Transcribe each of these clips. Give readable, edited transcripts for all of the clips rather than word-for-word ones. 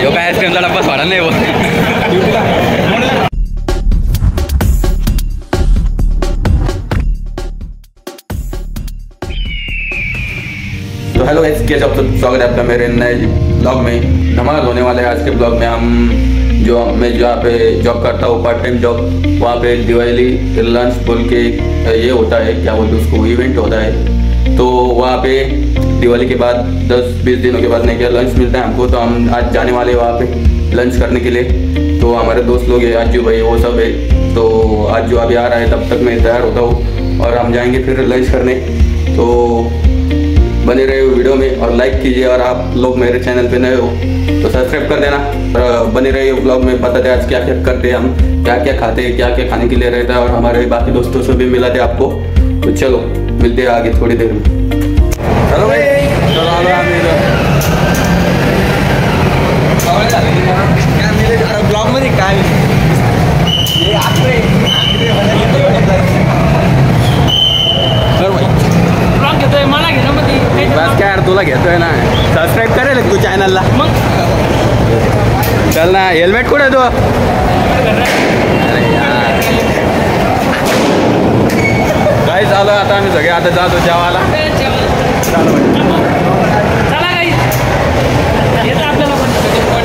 यो काय आईस्क्रीमचा डब्बा सोडा नाही वो. तो हेलो गाइस, कैसे आप सब? स्वागत है आपका मेरे नए ब्लॉग में. धमाल होने वाला है आज के ब्लॉग में. मैं जहाँ पे जॉब करता हूँ, पार्ट टाइम जॉब, वहाँ पे दिवाली लंच बोल के ये होता है, क्या बोलते हैं उसको, इवेंट होता है. तो वहाँ पे दिवाली के बाद 10-20 दिनों के बाद नहीं क्या लंच मिलता है हमको. तो हम आज जाने वाले हैं वहाँ पे लंच करने के लिए. तो हमारे दोस्त लोग हैं, आजू भाई वो सब है. तो आज जो अभी आ रहा है तब तक मैं तैयार होता हूँ और हम जाएंगे फिर लंच करने. तो बने रहे हो वीडियो में और लाइक कीजिए. और आप लोग मेरे चैनल पे नए हो तो सब्सक्राइब कर देना. और बने रहे हो ब्लॉग में, बताते आज क्या क्या करते हैं हम, क्या क्या खाते हैं, क्या क्या खाने के लिए रहता है. और हमारे बाकी दोस्तों से भी मिलाते आपको. तो चलो मिलते हैं आगे थोड़ी देर में. चलो भाई ब्लॉग मध्ये काय बस काय यार, तुला घेतोय ना, सबस्क्राईब करेल तू चॅनलला. मग चल ना. हेल्मेट कुठे तू? काय चालू आता आम्ही सगळे आता जातो जेवायला.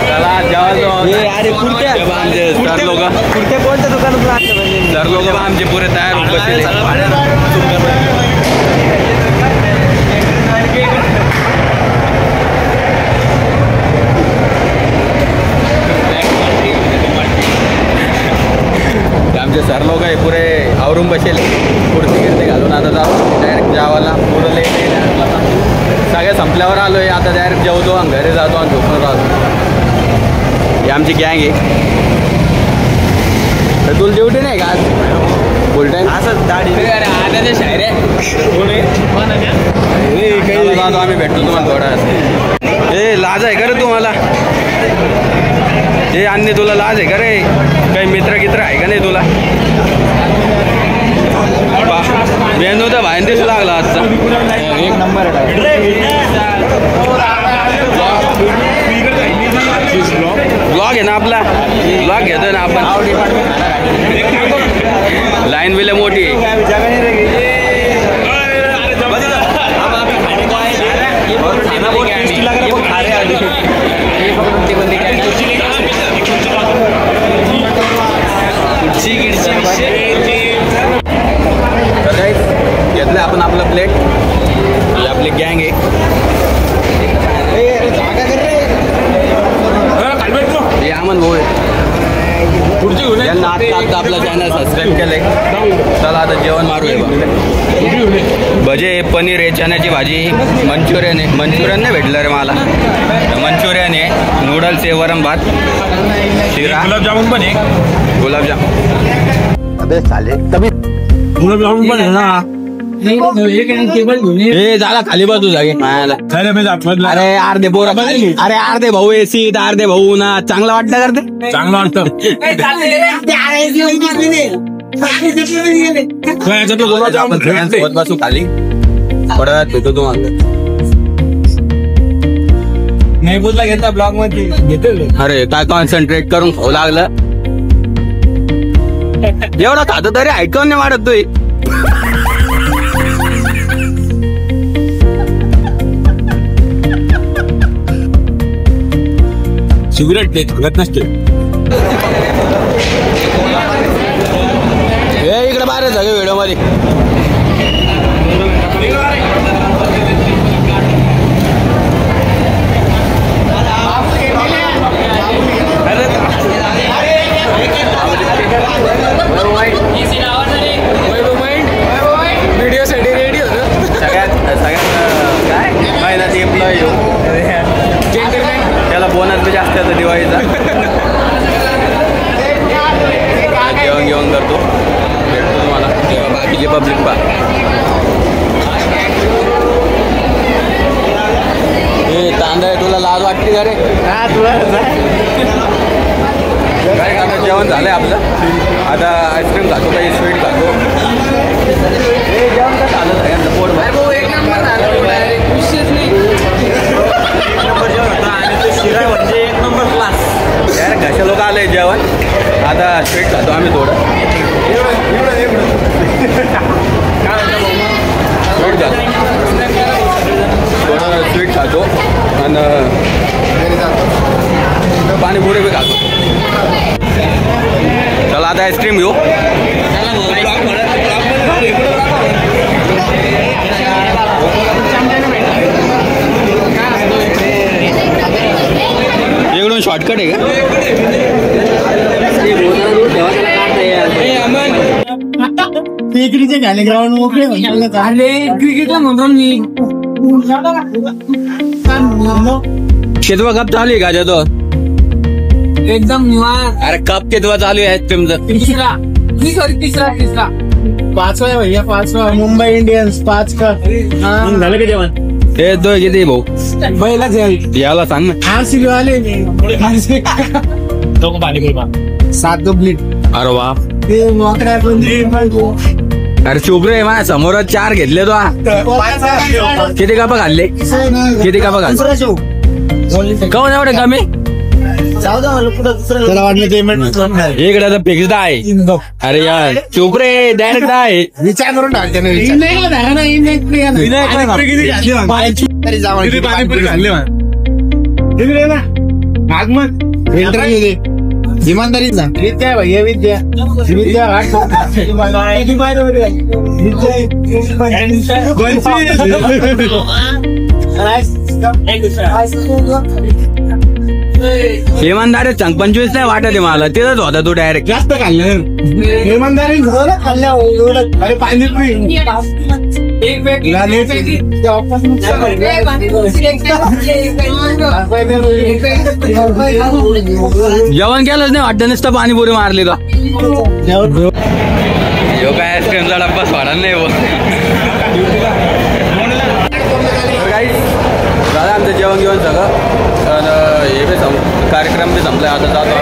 चला जेवायला. सर लोक कोणत्या दुकानात सर लोक आमचे पुरे तयार होऊन बसले. आमचे सर लोक आहे पुरे आवरून बसेल, कुर्ती गिर्ती घालून. आता जातो डायरेक्ट जेवायला. पुरं लेट सगळ्या संपल्यावर आलो आहे. आता डायरेक्ट जेवतो आणि घरी जातो आणि झोपून राहतो. ही आमची गँग आहे. तर तुला ड्युटी नाही का आज फुल टाईम? असं दाढी शायरे जातो आम्ही, भेटतो तुम्हाला थोडा. ए लाज आहे का रे तुम्हाला? हे अन्य तुला लाज आहे का रे? काही मित्र आहे का नाही तुला? बेंदू तर बाहेर दिसू लागला आजचा. एक नंबर ब्लॉग आहे ना आपला. ब्लॉग घेतोय ना आपण. लाईन बिले मोठी घेतलं आपण आपलं प्लेट. ही आपली गँग आहे. हे अमन भाऊ आहे. यांना आता आपलं चॅनल सबस्क्राईब केलंय. चला आता जेवण मारूया. भजे, पनीर आहे, चण्याची भाजी, मंचुरियन आहे. मंचुरियन नाही भेटलं रे मला. मंचुरियन आहे, नूडल्स आहे, वरण भात, शिरा, गुलाबजामुन पण आहे. गुलाबजाम अबे चाले तभी गुलाबजामुन पण आहे ना. हे झाला खाली बाजू जागे. अरे अर्धे बोरा, अरे अर्धे भाऊ एसी, अर्धे भाऊ ना. चांगलं वाटतं करते, चांगलं वाटतं. बसू खाली थोड्या वेळात भेटू तुम्हाला. नाही बोलला घेतला ब्लॉग मध्ये घेतो. अरे काय कॉन्सन्ट्रेट करून खाऊ लागलं. एवढं खातं तरी ऐकून नाही वाटत तू. सिगरेट ते थांबत नसते. हे इकडे बाहेर सगळे व्हिडिओ मध्ये. व्हिडिओसाठी रेडी होतो सगळ्यात काय महिन्यात एम्प्लॉई येऊ. त्याला बोनस बी जास्त येतो दिवाळीचा. जेवण करतो, भेटतो तुम्हाला. बाकीचे पब्लिक पा हे तांदळ तुला लाज वाटते का रे? काय आता जेवण झालंय आपलं. आता आईस्क्रीम खातो, काही स्वीट खातो. हे जेवण का झालं सगळ्यांचं पोट भाई. एक नंबर झालं, विशेष नाही. एक नंबर जेवण होतं आणि तो शिरा म्हणजे एक नंबर क्लास. पाणीपुरी बी खातो. चला आता आईस्क्रीम घेऊ. इकडून शॉर्टकट आहे का? टेकडीचे झाले ग्राउंड मोकळे क्रिकेटला म्हणतो मी. कितवा कप चालू आहे का तो? एकदम निवांत. अरे कप कितवा चालू आहे आईस्क्रीमचं? तिसरा 5वा आहे भैया, 5वा. मुंबई इंडियन्स 5 का. झालं का जेवण? हे तो किती भाऊ? पहिलाच याला सांग ना. RCB वाले 7 प्लेट. अरे वा. ते मोकळ्या पण अरे चुप रे, माझ्या समोरच 4 घेतले तो. किती कप खाल्ले? किती कप खाल्ले? काऊन एवढे कमी? त्याला वाटलं ते इकडे तर फिक्स्ड आहे. अरे यार चुप रे, डायरेक्ट आहे. विचार करून टाकते इंटरव्ह्यू दे. इमानदारीचा विद्या भैया, विद्या इमानदारी सांग. 25 नाही वाटत आहे मला. तिथंच होता तू डायरेक्ट. जास्त खाल्लं. इमानदारी खाल्ल्या. अरे पाणीपुरी जेवण केलंच नाही वाटतं, नुसतं पाणीपुरी मारली का? यो काय आईस्क्रीमचा डब्बा सोडा नाही हो. दादा आमचं जेवण घेऊन सगळं हे बी कार्यक्रम बी संपलाय. आता जातो